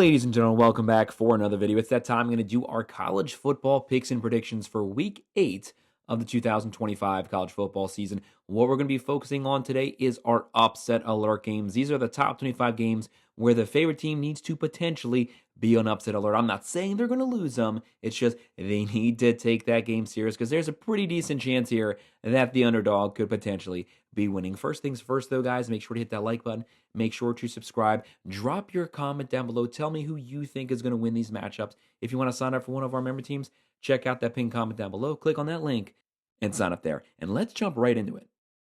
Ladies and gentlemen, welcome back for another video. It's that time I'm going to do our college football picks and predictions for week 8 of the 2025 college football season. What we're going to be focusing on today is our upset alert games. These are the top 25 games where the favorite team needs to potentially be on upset alert. I'm not saying they're going to lose them. It's just they need to take that game serious because there's a pretty decent chance here that the underdog could potentially be winning. First things first, though, guys, make sure to hit that like button. Make sure to subscribe. Drop your comment down below. Tell me who you think is going to win these matchups. If you want to sign up for one of our member teams, check out that pinned comment down below. Click on that link and sign up there. And let's jump right into it.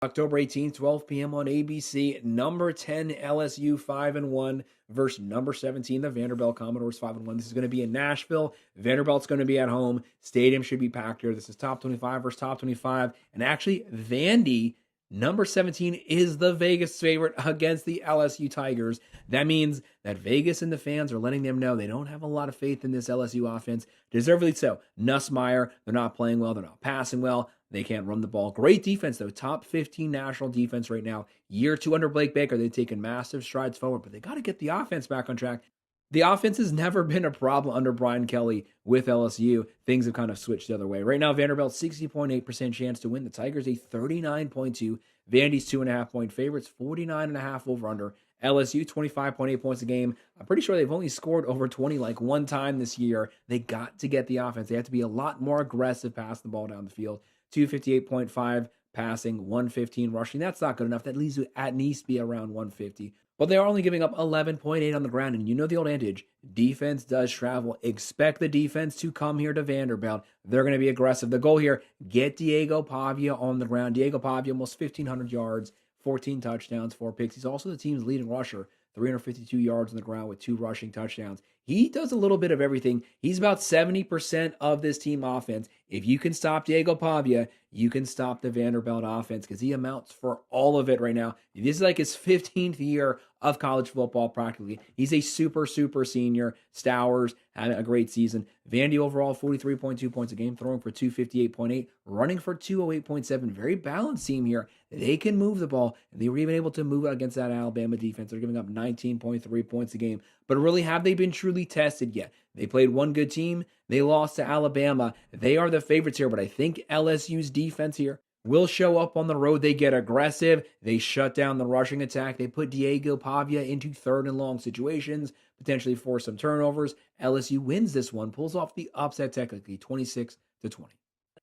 October 18th, 12 p.m. on ABC. Number 10, LSU 5-1 versus number 17, the Vanderbilt Commodores 5-1. This is going to be in Nashville. Vanderbilt's going to be at home. Stadium should be packed here. This is top 25 versus top 25. And actually, Vandy, number 17, is the Vegas favorite against the LSU Tigers. That means that Vegas and the fans are letting them know they don't have a lot of faith in this LSU offense. Deservedly so. Nussmeier, they're not playing well. They're not passing well. They can't run the ball. Great defense, though. Top 15 national defense right now. Year 2 under Blake Baker. They've taken massive strides forward, but they got to get the offense back on track. The offense has never been a problem under Brian Kelly with LSU. Things have kind of switched the other way. Right now, Vanderbilt 60.8% chance to win. The Tigers a 39.2. Vandy's 2.5-point favorites, 49.5 over under. LSU 25.8 points a game. I'm pretty sure they've only scored over 20 like one time this year. They got to get the offense. They have to be a lot more aggressive passing the ball down the field. 258.5 passing, 115 rushing. That's not good enough. That leaves you at least be around 150. But they are only giving up 11.8 on the ground. And you know the old adage, defense does travel. Expect the defense to come here to Vanderbilt. They're going to be aggressive. The goal here, get Diego Pavia on the ground. Diego Pavia, almost 1,500 yards, 14 touchdowns, 4 picks. He's also the team's leading rusher, 352 yards on the ground with 2 rushing touchdowns. He does a little bit of everything. He's about 70% of this team offense. If you can stop Diego Pavia, you can stop the Vanderbilt offense because he amounts for all of it right now. This is like his 15th year of college football practically. He's a super senior. Stowers having a great season. Vandy overall 43.2 points a game, throwing for 258.8, running for 208.7. Very balanced team here. They can move the ball, and they were even able to move it against that Alabama defense. They're giving up 19.3 points a game. But really, have they been truly tested yet? They played one good team. They lost to Alabama. They are the favorites here, but I think LSU's defense here will show up on the road. They get aggressive. They shut down the rushing attack. They put Diego Pavia into third and long situations, potentially force some turnovers. LSU wins this one, pulls off the upset technically, 26-20.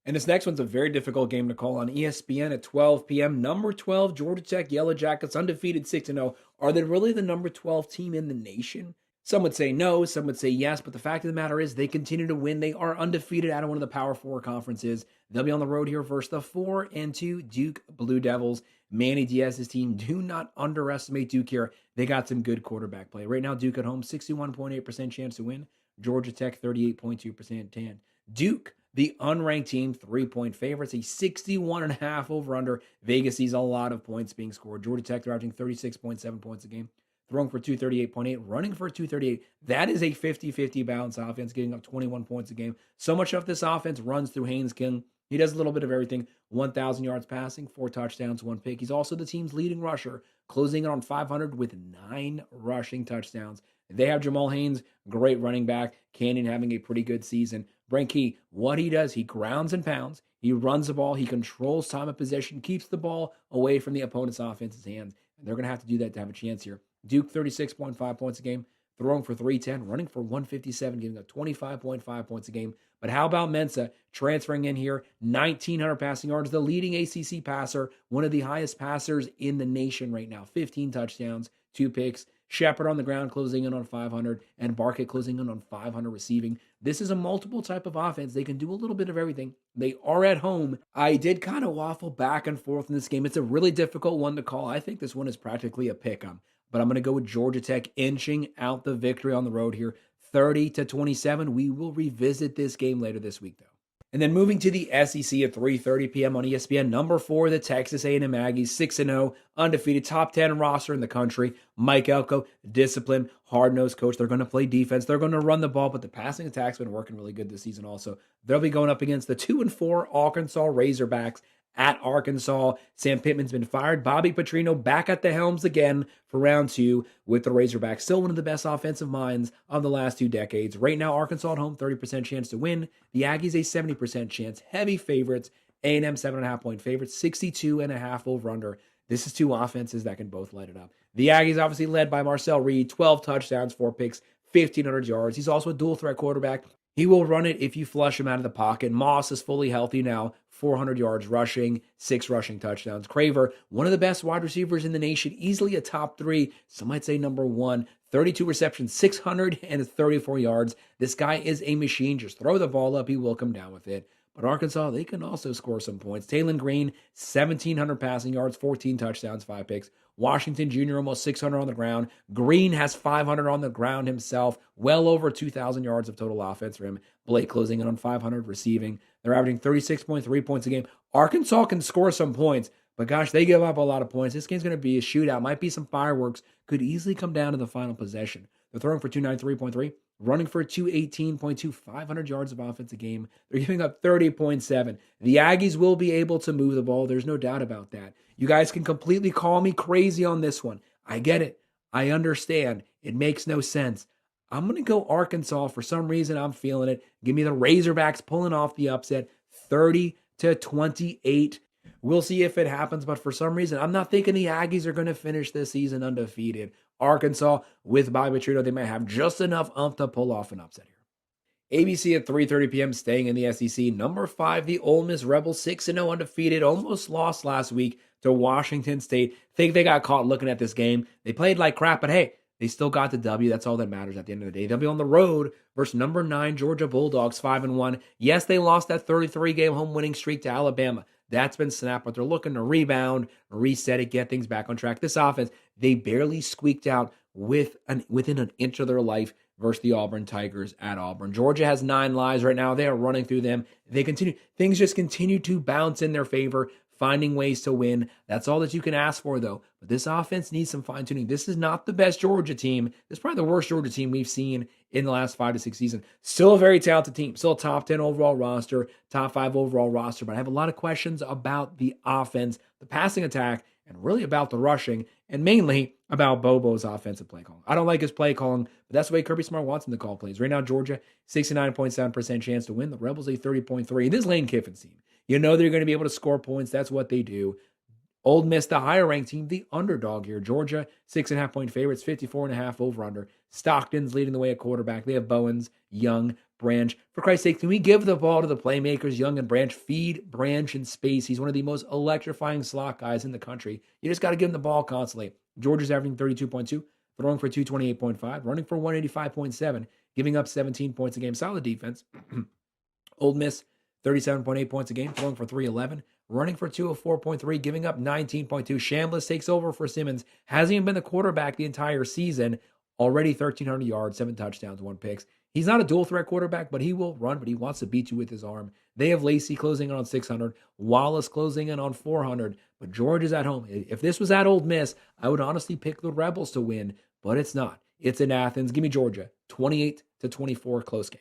And this next one's a very difficult game to call on ESPN at 12 p.m. Number 12, Georgia Tech Yellow Jackets, undefeated 6-0. Are they really the number 12 team in the nation? Some would say no, some would say yes, but the fact of the matter is they continue to win. They are undefeated out of one of the Power 4 conferences. They'll be on the road here versus the 4-2 Duke Blue Devils. Manny Diaz's team, do not underestimate Duke here. They got some good quarterback play. Right now, Duke at home, 61.8% chance to win. Georgia Tech, 38.2% chance. Duke, the unranked team, 3-point favorites, a 61.5 over under. Vegas sees a lot of points being scored. Georgia Tech, they're averaging 36.7 points a game. Throwing for 238.8, running for 238. That is a 50-50 balance offense, getting up 21 points a game. So much of this offense runs through Haynes King. He does a little bit of everything. 1,000 yards passing, 4 touchdowns, 1 pick. He's also the team's leading rusher, closing in on 500 with 9 rushing touchdowns. They have Jamal Haynes, great running back. Canyon having a pretty good season. Brent Key, what he does, he grounds and pounds. He runs the ball. He controls time of possession, keeps the ball away from the opponent's offense's hands. And they're going to have to do that to have a chance here. Duke, 36.5 points a game, throwing for 310, running for 157, giving up 25.5 points a game. But how about Mensa transferring in here, 1,900 passing yards, the leading ACC passer, one of the highest passers in the nation right now, 15 touchdowns, 2 picks. Shepard on the ground closing in on 500, and Barkett closing in on 500 receiving. This is a multiple type of offense. They can do a little bit of everything. They are at home. I did kind of waffle back and forth in this game. It's a really difficult one to call. I think this one is practically a pick-em. But I'm going to go with Georgia Tech inching out the victory on the road here, 30-27. We will revisit this game later this week, though. And then moving to the SEC at 3:30 p.m. on ESPN, number 4, the Texas A&M Aggies, 6-0, undefeated, top 10 roster in the country. Mike Elko, disciplined, hard-nosed coach. They're going to play defense. They're going to run the ball, but the passing attack's been working really good this season also. They'll be going up against the 2-4 Arkansas Razorbacks at Arkansas. Sam Pittman's been fired. Bobby Petrino back at the helms again for round 2 with the Razorbacks. Still one of the best offensive minds of the last 2 decades. Right now, Arkansas at home, 30% chance to win. The Aggies, a 70% chance. Heavy favorites. A&M 7.5-point favorites. 62.5 over-under. This is 2 offenses that can both light it up. The Aggies obviously led by Marcel Reed. 12 touchdowns, 4 picks, 1,500 yards. He's also a dual-threat quarterback. He will run it if you flush him out of the pocket. Moss is fully healthy now, 400 yards rushing, 6 rushing touchdowns. Craver, one of the best wide receivers in the nation, easily a top 3, some might say number 1. 32 receptions, 634 yards. This guy is a machine. Just throw the ball up, he will come down with it. But Arkansas, they can also score some points. Taylon Green, 1,700 passing yards, 14 touchdowns, 5 picks. Washington Jr. almost 600 on the ground. Green has 500 on the ground himself. Well over 2,000 yards of total offense for him. Blake closing in on 500 receiving. They're averaging 36.3 points a game. Arkansas can score some points, but gosh, they give up a lot of points. This game's going to be a shootout. Might be some fireworks. Could easily come down to the final possession. They're throwing for 293.3. Running for 218.2, 500 yards of offense a game. They're giving up 30.7. The Aggies will be able to move the ball. There's no doubt about that. You guys can completely call me crazy on this one. I get it. I understand. It makes no sense. I'm going to go Arkansas. For some reason, I'm feeling it. Give me the Razorbacks pulling off the upset, 30-28. We'll see if it happens, but for some reason, I'm not thinking the Aggies are going to finish this season undefeated. Arkansas, with Bobby Petrino, they might have just enough to pull off an upset here. ABC at 3:30 p.m. staying in the SEC. Number 5, the Ole Miss Rebels, 6-0 undefeated, almost lost last week to Washington State. Think they got caught looking at this game. They played like crap, but hey, they still got the W. That's all that matters at the end of the day. They'll be on the road versus number 9 Georgia Bulldogs, 5-1. Yes, they lost that 33-game home winning streak to Alabama. That's been snapped, but they're looking to rebound, reset it, get things back on track. This offense, they barely squeaked out within an inch of their life versus the Auburn Tigers at Auburn. Georgia has 9 lives right now. They are running through them. Things just continue to bounce in their favor, finding ways to win. That's all that you can ask for, though. But this offense needs some fine-tuning. This is not the best Georgia team. This is probably the worst Georgia team we've seen in the last 5 to 6 seasons. Still a very talented team. Still a top 10 overall roster, top 5 overall roster. But I have a lot of questions about the offense, the passing attack, and really about the rushing, and mainly about Bobo's offensive play calling. I don't like his play calling, but that's the way Kirby Smart wants him to call plays. Right now, Georgia, 69.7% chance to win. The Rebels, a 30.3%. This is Lane Kiffin's team. You know they're going to be able to score points. That's what they do. Ole Miss, the higher-ranked team, the underdog here. Georgia, 6.5-point favorites, 54.5 over-under. Stockton's leading the way at quarterback. They have Bowens, Young, Branch. For Christ's sake, can we give the ball to the playmakers, Young and Branch? Feed Branch in space. He's one of the most electrifying slot guys in the country. You just got to give him the ball constantly. Georgia's averaging 32.2, throwing for 228.5, running for 185.7, giving up 17 points a game. Solid defense. Ole Miss, 37.8 points a game, throwing for 311, running for 204.3, giving up 19.2. Shambliss takes over for Simmons. Hasn't even been the quarterback the entire season. Already 1,300 yards, 7 touchdowns, 1 picks. He's not a dual-threat quarterback, but he will run, but he wants to beat you with his arm. They have Lacey closing in on 600, Wallace closing in on 400, but George is at home. If this was at Ole Miss, I would honestly pick the Rebels to win, but it's not. It's in Athens. Give me Georgia, 28-24, close game.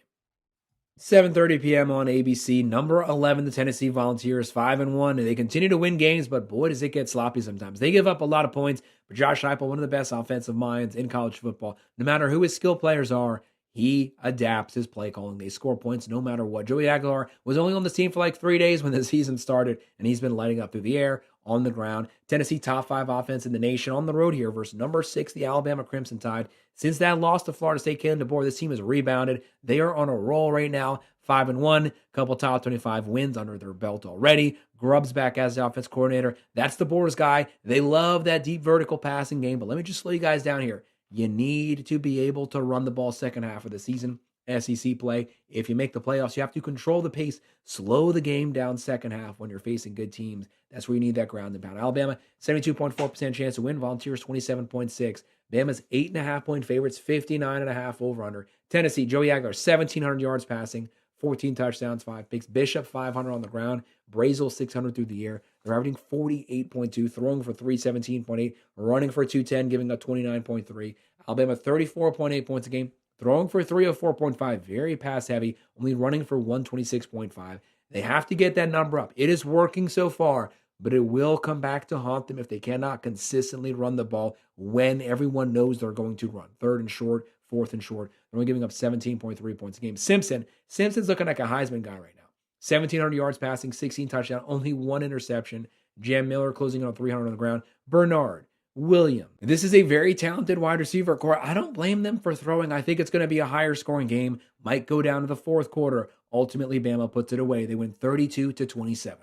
7:30 p.m. on ABC. Number 11, the Tennessee Volunteers, 5-1. They continue to win games, but boy, does it get sloppy sometimes. They give up a lot of points, but Josh Heupel, one of the best offensive minds in college football. No matter who his skill players are, he adapts his play calling. They score points no matter what. Joey Aguilar was only on the team for like 3 days when the season started, and he's been lighting up through the air, on the ground. Tennessee, top 5 offense in the nation on the road here versus number 6, the Alabama Crimson Tide. Since that loss to Florida State, Kalen DeBoer, this team has rebounded. They are on a roll right now, 5-1, couple top 25 wins under their belt already. Grubb's back as the offense coordinator. That's DeBoer's guy. They love that deep vertical passing game, but let me just slow you guys down here. You need to be able to run the ball second half of the season. SEC play. If you make the playoffs, you have to control the pace, slow the game down second half when you're facing good teams. That's where you need that ground and pound. Alabama, 72.4% chance to win. Volunteers, 27.6. Bama's 8.5-point favorites, 59.5 over-under. Tennessee, Joey Aguilar, 1,700 yards passing, 14 touchdowns, 5 picks. Bishop, 500 on the ground. Brazel, 600 through the air. They're averaging 48.2, throwing for 317.8, running for 210, giving up 29.3. Alabama, 34.8 points a game, throwing for 304.5, very pass heavy, only running for 126.5. They have to get that number up. It is working so far, but it will come back to haunt them if they cannot consistently run the ball when everyone knows they're going to run. Third and short, fourth and short. They're only giving up 17.3 points a game. Simpson's looking like a Heisman guy right now. 1,700 yards passing, 16 touchdowns, only one interception. Jam Miller closing in on 300 on the ground. Bernard, William. This is a very talented wide receiver core. I don't blame them for throwing. I think it's going to be a higher scoring game. Might go down to the fourth quarter. Ultimately, Bama puts it away. They win 32-27.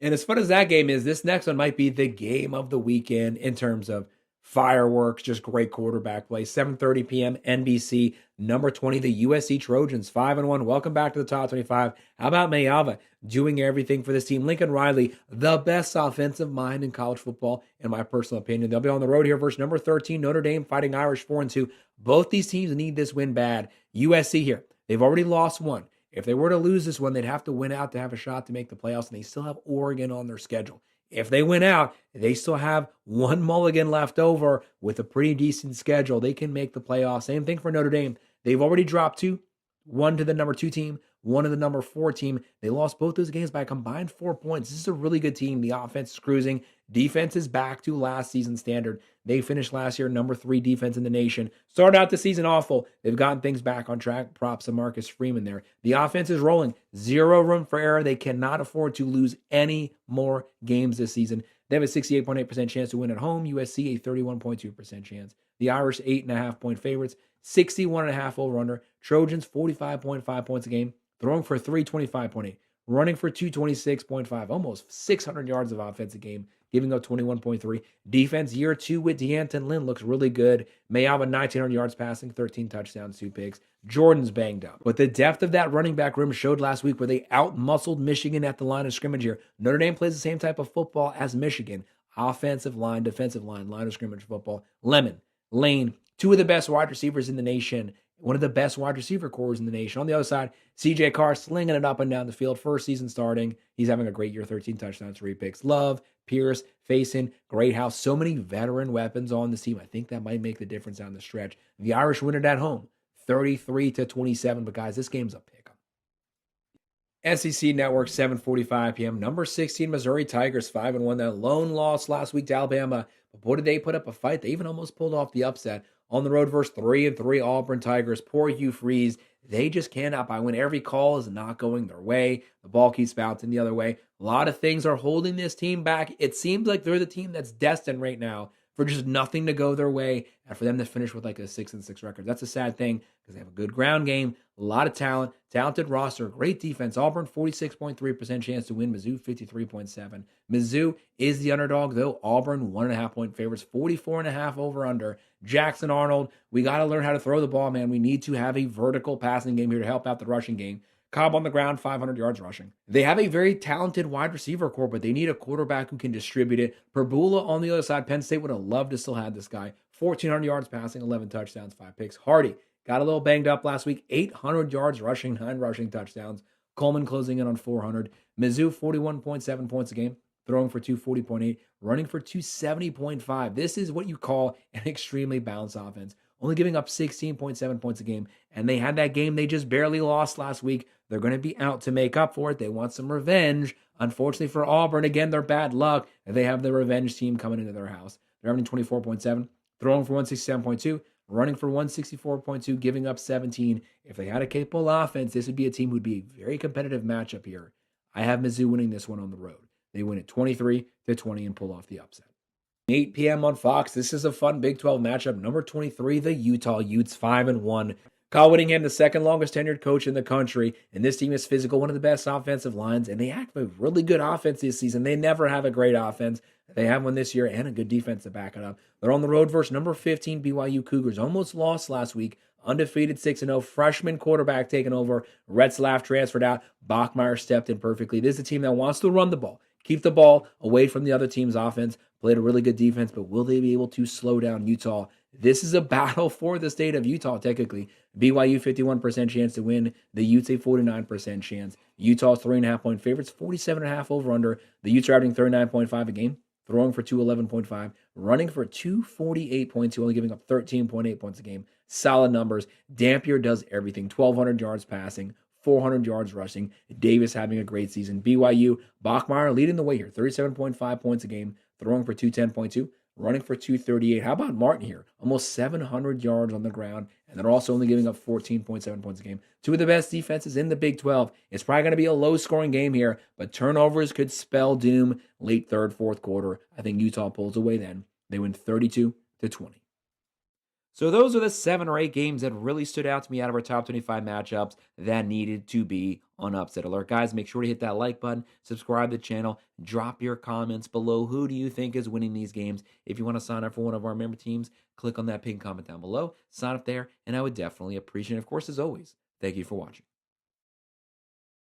And as fun as that game is, this next one might be the game of the weekend in terms of fireworks, just great quarterback play. 7:30 p.m. NBC, number 20, the USC Trojans, 5-1. Welcome back to the top 25. How about Mayava doing everything for this team? Lincoln Riley, the best offensive mind in college football, in my personal opinion. They'll be on the road here versus number 13, Notre Dame, Fighting Irish, 4-2. Both these teams need this win bad. USC here, they've already lost one. If they were to lose this one, they'd have to win out to have a shot to make the playoffs, and they still have Oregon on their schedule. If they win out, they still have one mulligan left over with a pretty decent schedule. They can make the playoffs. Same thing for Notre Dame. They've already dropped two, one to the number 2 team, one to the number 4 team. They lost both those games by a combined 4 points. This is a really good team. The offense is cruising. Defense is back to last season standard. They finished last year number 3 defense in the nation. Started out the season awful. They've gotten things back on track. Props to Marcus Freeman there. The offense is rolling. Zero room for error. They cannot afford to lose any more games this season. They have a 68.8% chance to win at home. USC, a 31.2% chance. The Irish, 8.5-point favorites. 61.5 over-under. Trojans, 45.5 points a game. Throwing for 325.8. Running for 226.5. Almost 600 yards of offense a game. Giving up 21.3. Defense, year 2 with D'Anton Lynn looks really good. Mayava, 1,900 yards passing, 13 touchdowns, 2 picks. Jordan's banged up. But the depth of that running back room showed last week where they out-muscled Michigan at the line of scrimmage here. Notre Dame plays the same type of football as Michigan. Offensive line, defensive line, line of scrimmage football. Lemon, Lane, 2 of the best wide receivers in the nation. One of the best wide receiver cores in the nation. On the other side, C.J. Carr slinging it up and down the field. First season starting. He's having a great year, 13 touchdowns, 3 picks. Love, Pierce, Faison, Greathouse. So many veteran weapons on the team. I think that might make the difference down the stretch. The Irish win it at home, 33-27. But guys, this game's a pick 'em. SEC Network, 7:45 p.m. Number 16, Missouri Tigers, 5-1. That lone loss last week to Alabama. But boy, did they put up a fight. They even almost pulled off the upset. On the road versus 3-3 Auburn Tigers. Poor Hugh Freeze. They just cannot buy when every call is not going their way. The ball keeps bouncing the other way. A lot of things are holding this team back. It seems like they're the team that's destined right now for just nothing to go their way and for them to finish with like a 6-6 record. That's a sad thing because they have a good ground game, a lot of talent, talented roster, great defense. Auburn, 46.3% chance to win. Mizzou, 53.7%. Mizzou is the underdog, though. Auburn, 1.5-point favorites, 44.5 over-under. Jackson Arnold, we got to learn how to throw the ball, man. We need to have a vertical passing game here to help out the rushing game. Cobb on the ground, 500 yards rushing. They have a very talented wide receiver core, but they need a quarterback who can distribute it. Perbula on the other side, Penn State would have loved to still have this guy. 1,400 yards passing, 11 touchdowns, 5 picks. Hardy got a little banged up last week, 800 yards rushing, 9 rushing touchdowns. Coleman closing in on 400. Mizzou, 41.7 points a game, throwing for 240.8, running for 270.5. This is what you call an extremely balanced offense. Only giving up 16.7 points a game. And they had that game they just barely lost last week. They're going to be out to make up for it. They want some revenge. Unfortunately for Auburn, again, they're bad luck. They have the revenge team coming into their house. They're having 24.7, throwing for 167.2, running for 164.2, giving up 17. If they had a capable offense, this would be a team who would be a very competitive matchup here. I have Mizzou winning this one on the road. They win it 23-20 and pull off the upset. 8 p.m. on Fox. This is a fun Big 12 matchup. Number 23, the Utah Utes, 5-1. Kyle Whittingham, the second longest tenured coach in the country, and this team is physical, one of the best offensive lines, and they have a really good offense this season. They never have a great offense. They have one this year and a good defense to back it up. They're on the road versus number 15 BYU Cougars. Almost lost last week. Undefeated 6-0. Freshman quarterback taking over. Retzlaff transferred out. Bachmeier stepped in perfectly. This is a team that wants to run the ball. Keep the ball away from the other team's offense. Played a really good defense, but will they be able to slow down Utah? This is a battle for the state of Utah, technically. BYU, 51% chance to win. The Utes, a 49% chance. Utah's 3.5-point favorites, 47.5 over-under. The Utes are averaging 39.5 a game, throwing for 211.5, running for 248.2, only giving up 13.8 points a game. Solid numbers. Dampier does everything. 1,200 yards passing, 400 yards rushing. Davis having a great season. BYU, Bachmeier leading the way here, 37.5 points a game, throwing for 210.2, running for 238. How about Martin here? Almost 700 yards on the ground, and they're also only giving up 14.7 points a game. Two of the best defenses in the Big 12. It's probably going to be a low-scoring game here, but turnovers could spell doom late third, fourth quarter. I think Utah pulls away then. They win 32-20. So those are the 7 or 8 games that really stood out to me out of our top 25 matchups that needed to be on Upset Alert. Guys, make sure to hit that like button, subscribe to the channel, drop your comments below. Who do you think is winning these games? If you want to sign up for one of our member teams, click on that pinned comment down below, sign up there, and I would definitely appreciate it. Of course, as always, thank you for watching.